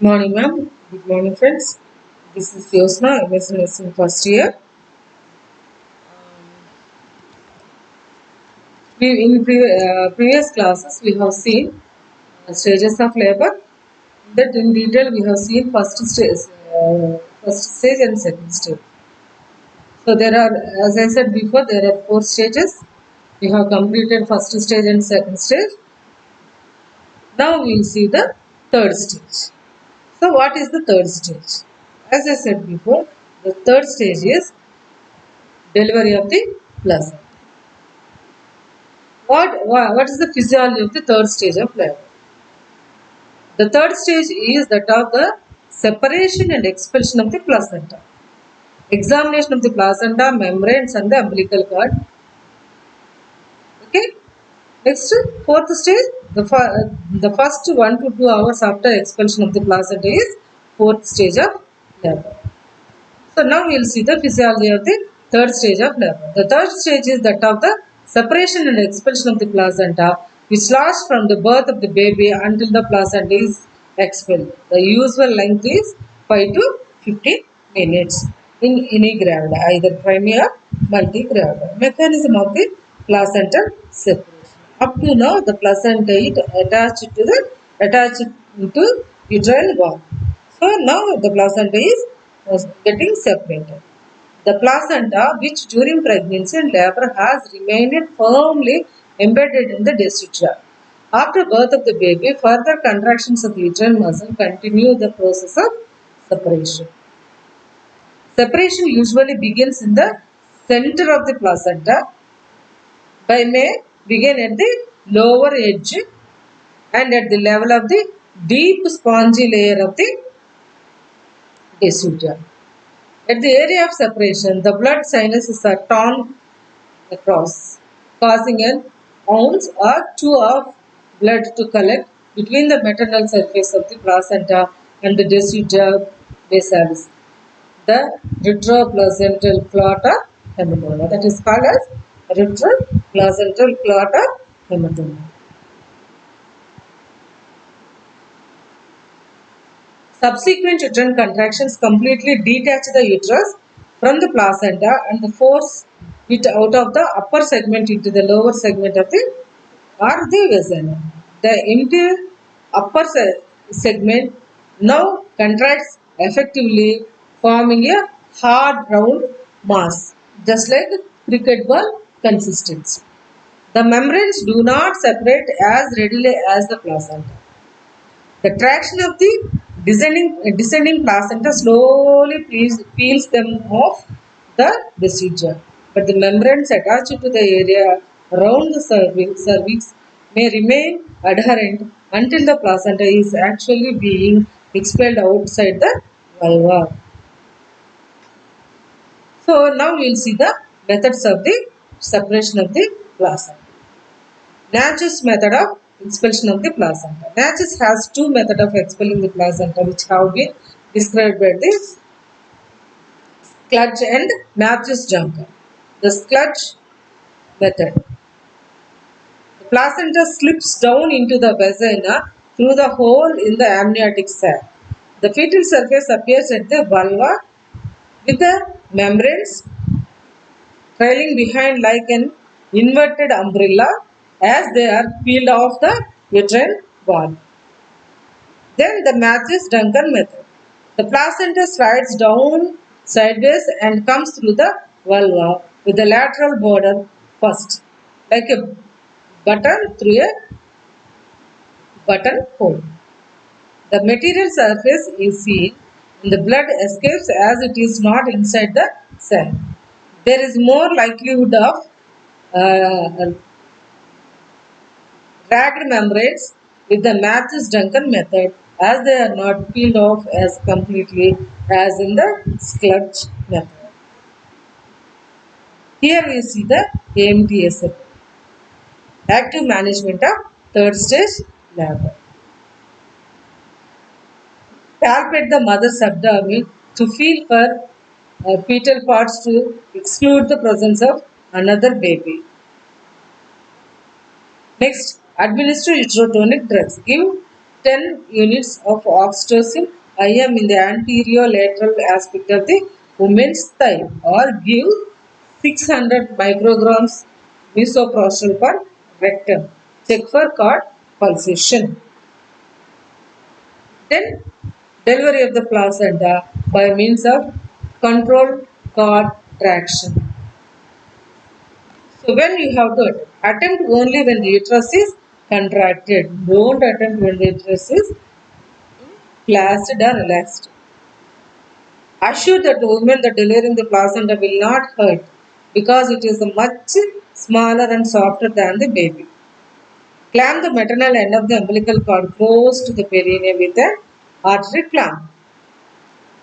Morning, ma'am. Good morning, friends. This is Yosna, MS Nursing first year. Previous classes, we have seen stages of labor. That in detail, we have seen first stage and second stage. So there are, as I said before, there are four stages. We have completed first stage and second stage. Now we will see the third stage. So what is the third stage? As I said before, the third stage is delivery of the placenta. What is the physiology of the third stage of labor? The third stage is that of the separation and expulsion of the placenta. Examination of the placenta, membranes and the umbilical cord. Okay. Next, fourth stage, the first 1 to 2 hours after expulsion of the placenta is fourth stage of labor. So now we will see the physiology of the third stage of labor. The third stage is that of the separation and expulsion of the placenta, which lasts from the birth of the baby until the placenta is expelled. The usual length is 5 to 15 minutes in any gravida, either primary or multigravida. Mechanism of the placental separation. Up to now, the placenta is attached to uterine wall. So now the placenta is getting separated. The placenta, which during pregnancy and labor has remained firmly embedded in the deciduum. After birth of the baby, further contractions of the uterine muscle continue the process of separation. Separation usually begins in the center of the placenta by may begin at the lower edge and at the level of the deep spongy layer of the deciduum. At the area of separation, the blood sinuses are torn across, causing an ounce or two of blood to collect between the maternal surface of the placenta and the deciduum basalis, the retroplacental clot or hematoma. That is called as retroplacental clot or hematoma. Subsequent uterine contractions completely detach the uterus from the placenta and force it out of the upper segment into the lower segment of the or the vagina. The empty upper segment now contracts effectively, forming a hard round mass, just like cricket ball consistency. The membranes do not separate as readily as the placenta. The traction of the descending placenta slowly peels them off the deciduum, but the membranes attached to the area around the cervix may remain adherent until the placenta is actually being expelled outside the vulva. So now we will see the methods of the separation of the placenta. Natchez method of expulsion of the placenta. Natchez has two methods of expelling the placenta which have been described by the Schludge and Matthews-Juncker. The Schludge method. The placenta slips down into the vagina through the hole in the amniotic sac. The fetal surface appears at the vulva with the membranes trailing behind like an inverted umbrella as they are peeled off the uterine wall. Then the Matthews-Duncan method. The placenta slides down sideways and comes through the vulva with the lateral border first, like a button through a button hole. The material surface is seen and the blood escapes as it is not inside the cell. There is more likelihood of ragged membranes with the Matthews-Duncan method as they are not peeled off as completely as in the Schludge method. Here we see the AMTS, active management of third stage labor. Palpate the mother's abdomen to feel for fetal parts to exclude the presence of another baby. Next, administer uterotonic drugs. Give 10 units of oxytocin IM in the anterior lateral aspect of the woman's thigh, or give 600 micrograms misoprostol per rectum. Check for cord pulsation. Then delivery of the placenta by means of controlled cord traction. So when you have to attempt only when the uterus is contracted. Don't attempt when the uterus is flaccid or relaxed. Assure that the woman that delivering the placenta will not hurt because it is much smaller and softer than the baby. Clamp the maternal end of the umbilical cord close to the perineum with an artery clamp.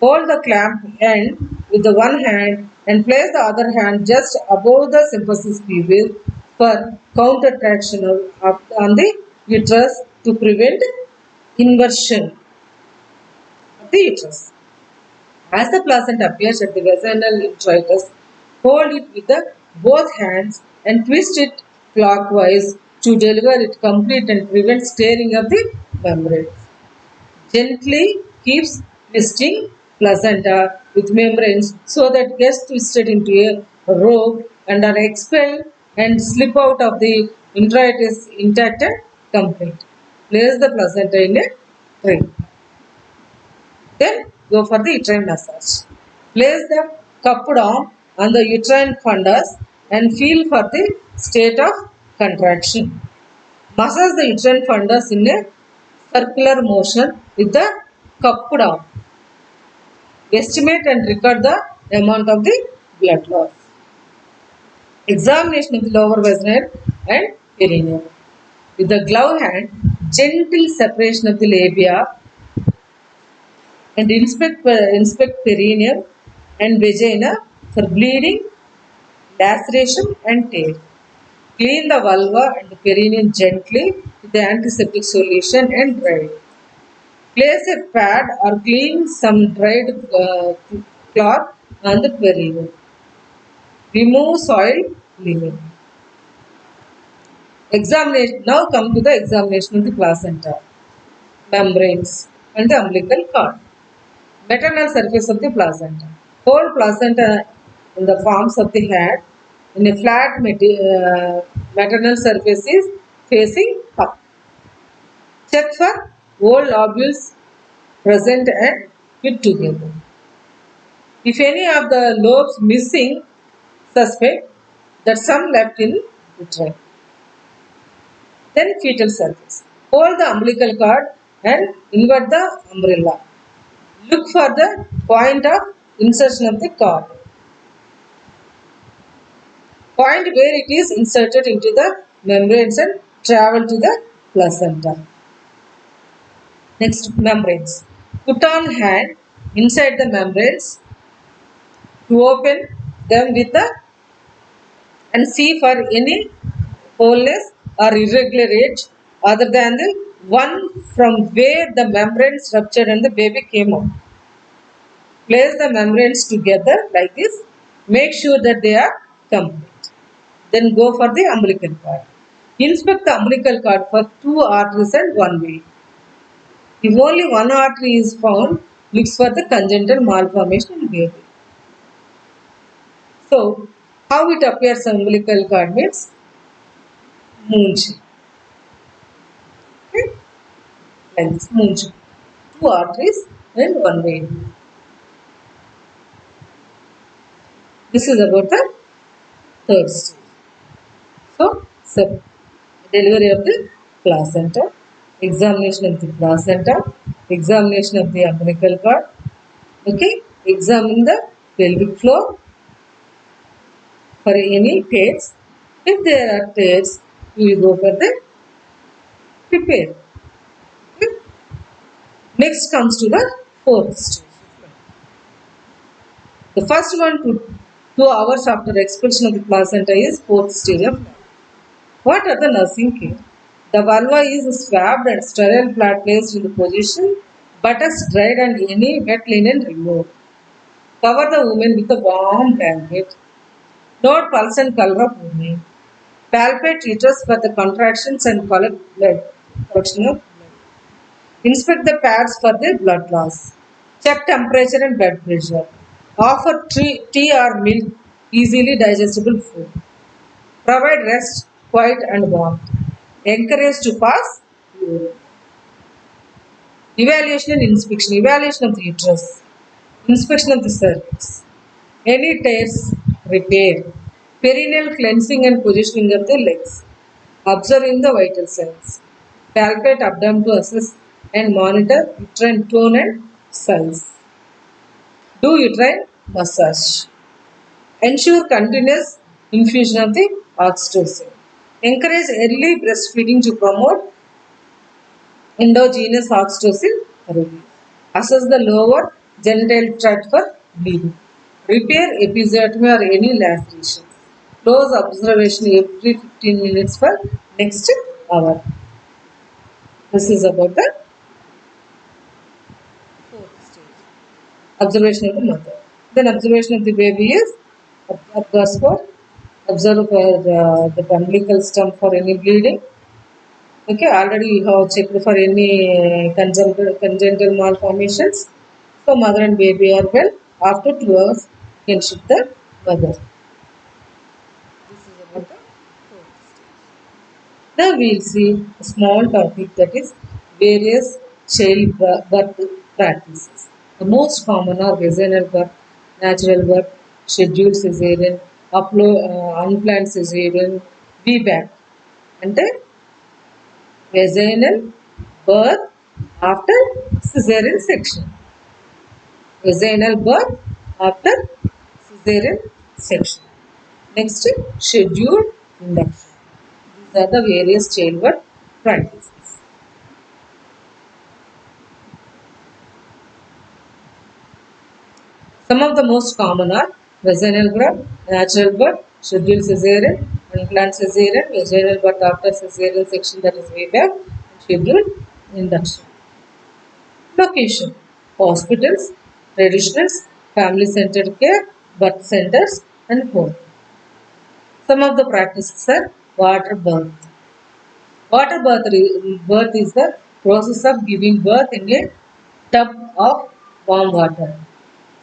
Hold the clamp end with the one hand and place the other hand just above the symphysis pubis for counter traction on the uterus to prevent inversion of the uterus. As the placenta appears at the vaginal introitus, hold it with the both hands and twist it clockwise to deliver it complete and prevent tearing of the membrane. Gently keeps twisting placenta with membranes so that gets twisted into a rope and are expelled and slip out of the introitus intact and complete. Place the placenta in a tray. Then go for the uterine massage. Place the cupped arm on the uterine fundus and feel for the state of contraction. Massage the uterine fundus in a circular motion with the cupped arm. Estimate and record the amount of the blood loss. Examination of the lower vaginal and perineum. With the glove hand, gentle separation of the labia and inspect perineum and vagina for bleeding, laceration and tear. Clean the vulva and the perineum gently with the antiseptic solution and dry. Place a pad or clean some dried cloth on the perineum. Remove soil leaving. Examination. Now come to the examination of the placenta, membranes and the umbilical cord. Maternal surface of the placenta. Hold placenta in the palms of the hand in a flat maternal surface is facing up. Check for old lobules present and fit together. If any of the lobes missing, suspect that some left in uterine. Then fetal surface. Hold the umbilical cord and invert the umbrella. Look for the point of insertion of the cord. Point where it is inserted into the membranes and travel to the placenta. Next, membranes. Put on hand inside the membranes to open them with the and see for any wholeness or irregular edge other than the one from where the membranes ruptured and the baby came out. Place the membranes together like this. Make sure that they are complete. Then go for the umbilical cord. Inspect the umbilical cord for 2 arteries and 1 vein. If only one artery is found, look for the congenital malformation in baby. So, how it appears on umbilical cord means moon shape. Okay? Like this, moon shape. 2 arteries and 1 vein. This is about the third stage. So, delivery of the placenta, examination of the placenta, examination of the umbilical cord. Okay, examine the pelvic floor for any tears. If there are tears, we will go for the repair. Okay. Next comes to the fourth stage. The first one to 2 hours after expulsion of the placenta is fourth stage of life. What are the nursing care? The vulva is swabbed and sterile pad placed in the position, buttocks dried and any wet linen removed. Cover the woman with a warm blanket. Note pulse and color of woman. Palpate uterus for the contractions and collect blood. Inspect the pads for the blood loss. Check temperature and blood pressure. Offer tea or milk, easily digestible food. Provide rest, quiet and warmth. Encourage to pass urine. Evaluation and inspection. Evaluation of the uterus. Inspection of the cervix. Any tears, repair. Perineal cleansing and positioning of the legs. Observing the vital signs. Palpate abdomen to assess and monitor uterine tone and size. Do uterine massage. Ensure continuous infusion of the oxytocin. Encourage early breastfeeding to promote endogenous oxytocin release. Assess the lower genital tract for bleeding. Repair episiotomy or any lacerations. Close observation every 15 minutes for next hour. This is about the fourth stage. Observation of the mother. Then observation of the baby is observe for the umbilical stump for any bleeding. Okay, already you have checked for any congenital malformations. So mother and baby are well. After 2 hours, you can shift the mother. This is about the fourth stage. Now we will see a small topic, that is various childbirth practices. The most common are vaginal birth, natural birth, scheduled cesarean, unplanned cesarean, VBAC. And vaginal birth after cesarean section. Vaginal birth after cesarean section. Next, scheduled induction. These are the various childbirth practices. Some of the most common are vaginal birth, natural birth, scheduled cesarean, unplanned cesarean, vaginal birth after cesarean section, that is VBAC, and scheduled induction. Location: hospitals, traditionals, family-centered care, birth centers, and home. Some of the practices are water birth. Water birth is the process of giving birth in a tub of warm water.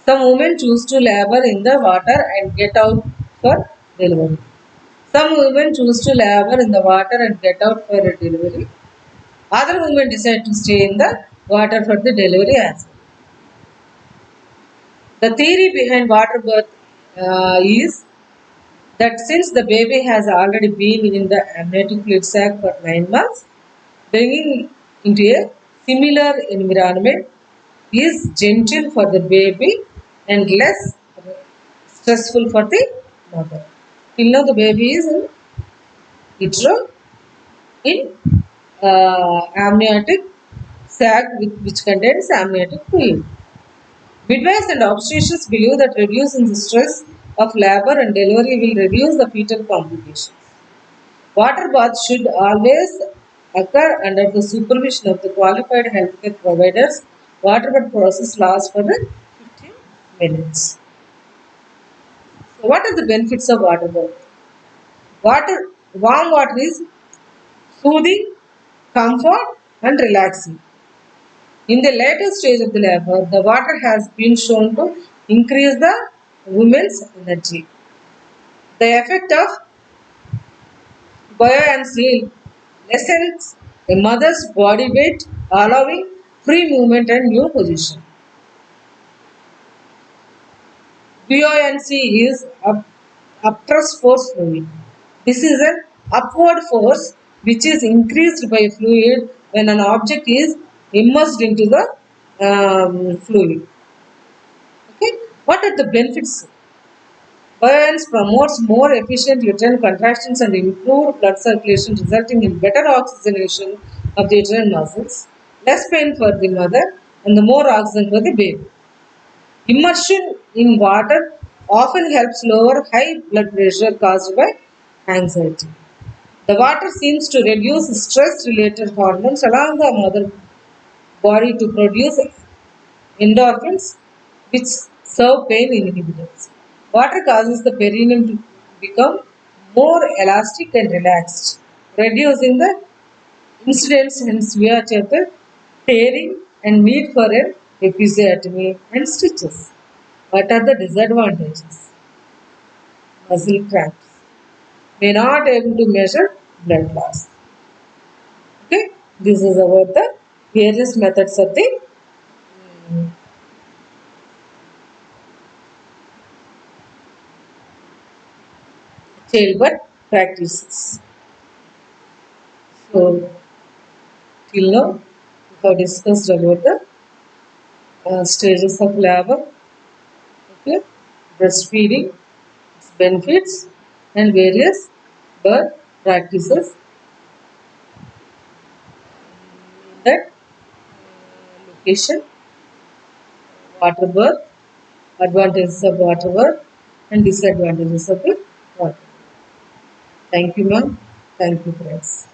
Some women choose to labor in the water and get out for delivery. Some women choose to labor in the water and get out for a delivery. Other women decide to stay in the water for the delivery as well. The theory behind water birth is that since the baby has already been in the amniotic fluid sac for 9 months, bringing into a similar environment is gentle for the baby and less stressful for the mother. Till now the baby is in utero in amniotic sac which contains amniotic fluid. Midwives and obstetricians believe that reducing the stress of labor and delivery will reduce the fetal complications. Water baths should always occur under the supervision of the qualified healthcare providers. Water bath process lasts for 15 minutes. So what are the benefits of water bath? Warm water is soothing, comfort and relaxing. In the later stage of the labor, the water has been shown to increase the woman's energy. The effect of buoyancy lessens a mother's body weight, allowing free movement and new position. Buoyancy is upthrust force fluid. This is an upward force which is increased by fluid when an object is immersed into the fluid. Okay, what are the benefits? Buoyancy promotes more efficient uterine contractions and improved blood circulation, resulting in better oxygenation of the uterine muscles, less pain for the mother, and the more oxygen for the baby. Immersion in water often helps lower high blood pressure caused by anxiety. The water seems to reduce stress-related hormones, allowing the mother body to produce endorphins, which serve pain inhibitors. Water causes the perineum to become more elastic and relaxed, reducing the incidence and severity of the tearing and need for an episiotomy and stitches. What are the disadvantages? Muscle cramps. May not able to measure blood loss. Okay, this is about the various methods of the childbirth practices. So, till now, we have discussed about the stages of labor, okay, breastfeeding, its benefits, and various birth practices in that location, water birth, advantages of water birth, and disadvantages of the water. Thank you, ma'am. Thank you, friends.